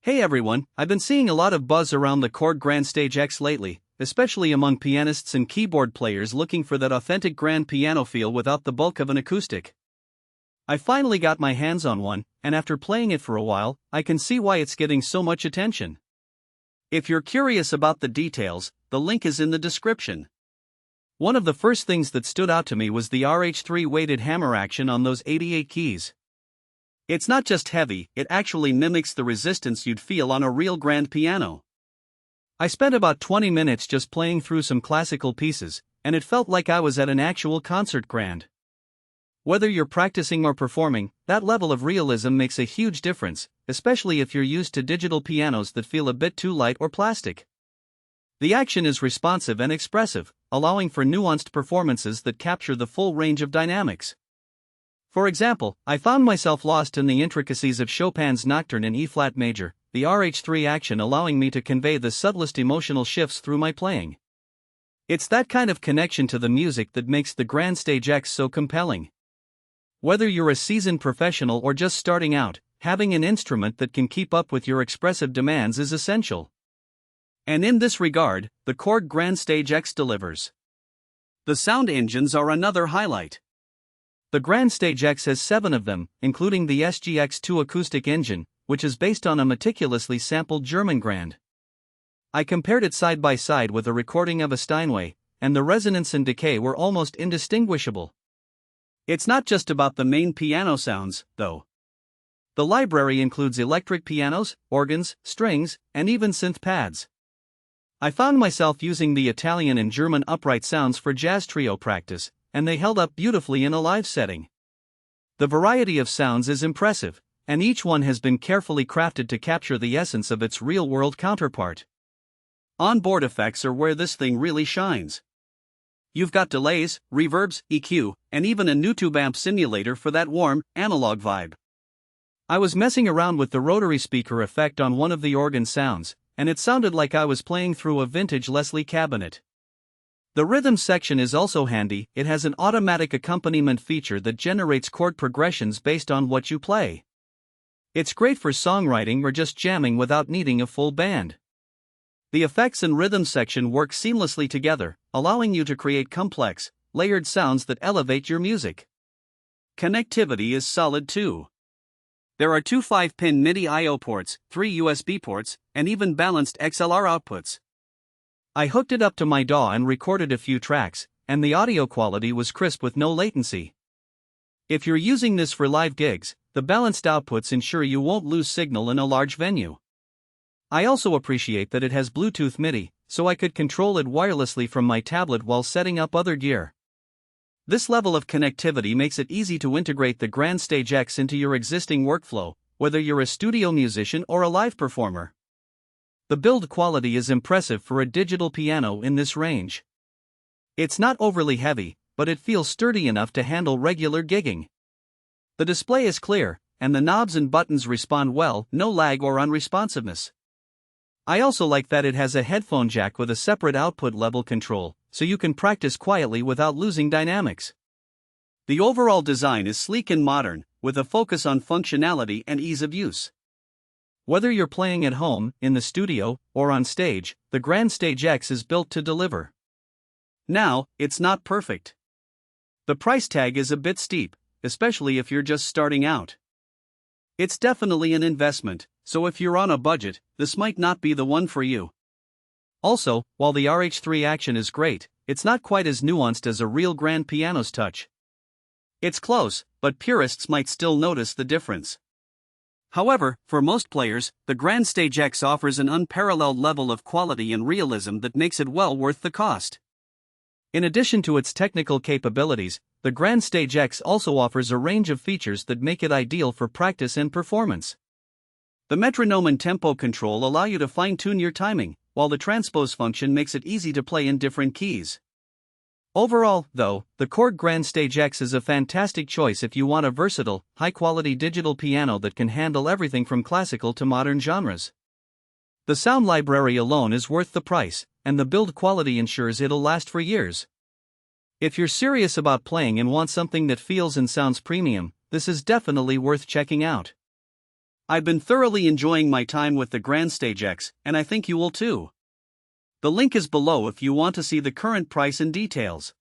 Hey everyone, I've been seeing a lot of buzz around the Korg Grandstage X lately, especially among pianists and keyboard players looking for that authentic grand piano feel without the bulk of an acoustic. I finally got my hands on one, and after playing it for a while, I can see why it's getting so much attention. If you're curious about the details, the link is in the description. One of the first things that stood out to me was the RH3 weighted hammer action on those 88 keys. It's not just heavy, it actually mimics the resistance you'd feel on a real grand piano. I spent about 20 minutes just playing through some classical pieces, and it felt like I was at an actual concert grand. Whether you're practicing or performing, that level of realism makes a huge difference, especially if you're used to digital pianos that feel a bit too light or plastic. The action is responsive and expressive, allowing for nuanced performances that capture the full range of dynamics. For example, I found myself lost in the intricacies of Chopin's Nocturne in E-flat major, the RH3 action allowing me to convey the subtlest emotional shifts through my playing. It's that kind of connection to the music that makes the Grandstage X so compelling. Whether you're a seasoned professional or just starting out, having an instrument that can keep up with your expressive demands is essential. And in this regard, the Korg Grandstage X delivers. The sound engines are another highlight. The Grandstage X has 7 of them, including the SGX2 acoustic engine, which is based on a meticulously sampled German Grand. I compared it side by side with a recording of a Steinway, and the resonance and decay were almost indistinguishable. It's not just about the main piano sounds, though. The library includes electric pianos, organs, strings, and even synth pads. I found myself using the Italian and German upright sounds for jazz trio practice, and they held up beautifully in a live setting. The variety of sounds is impressive, and each one has been carefully crafted to capture the essence of its real-world counterpart. Onboard effects are where this thing really shines. You've got delays, reverbs, EQ, and even a new tube amp simulator for that warm, analog vibe. I was messing around with the rotary speaker effect on one of the organ sounds, and it sounded like I was playing through a vintage Leslie cabinet. The rhythm section is also handy. It has an automatic accompaniment feature that generates chord progressions based on what you play. It's great for songwriting or just jamming without needing a full band. The effects and rhythm section work seamlessly together, allowing you to create complex, layered sounds that elevate your music. Connectivity is solid too. There are 2 5-pin MIDI I/O ports, 3 USB ports, and even balanced XLR outputs. I hooked it up to my DAW and recorded a few tracks, and the audio quality was crisp with no latency. If you're using this for live gigs, the balanced outputs ensure you won't lose signal in a large venue. I also appreciate that it has Bluetooth MIDI, so I could control it wirelessly from my tablet while setting up other gear. This level of connectivity makes it easy to integrate the Grandstage X into your existing workflow, whether you're a studio musician or a live performer. The build quality is impressive for a digital piano in this range. It's not overly heavy, but it feels sturdy enough to handle regular gigging. The display is clear, and the knobs and buttons respond well, no lag or unresponsiveness. I also like that it has a headphone jack with a separate output level control, so you can practice quietly without losing dynamics. The overall design is sleek and modern, with a focus on functionality and ease of use. Whether you're playing at home, in the studio, or on stage, the Grandstage X is built to deliver. Now, it's not perfect. The price tag is a bit steep, especially if you're just starting out. It's definitely an investment, so if you're on a budget, this might not be the one for you. Also, while the RH3 action is great, it's not quite as nuanced as a real grand piano's touch. It's close, but purists might still notice the difference. However, for most players, the Grandstage X offers an unparalleled level of quality and realism that makes it well worth the cost. In addition to its technical capabilities, the Grandstage X also offers a range of features that make it ideal for practice and performance. The metronome and tempo control allow you to fine-tune your timing, while the transpose function makes it easy to play in different keys. Overall, though, the Korg Grandstage X is a fantastic choice if you want a versatile, high-quality digital piano that can handle everything from classical to modern genres. The sound library alone is worth the price, and the build quality ensures it'll last for years. If you're serious about playing and want something that feels and sounds premium, this is definitely worth checking out. I've been thoroughly enjoying my time with the Grandstage X, and I think you will too. The link is below if you want to see the current price and details.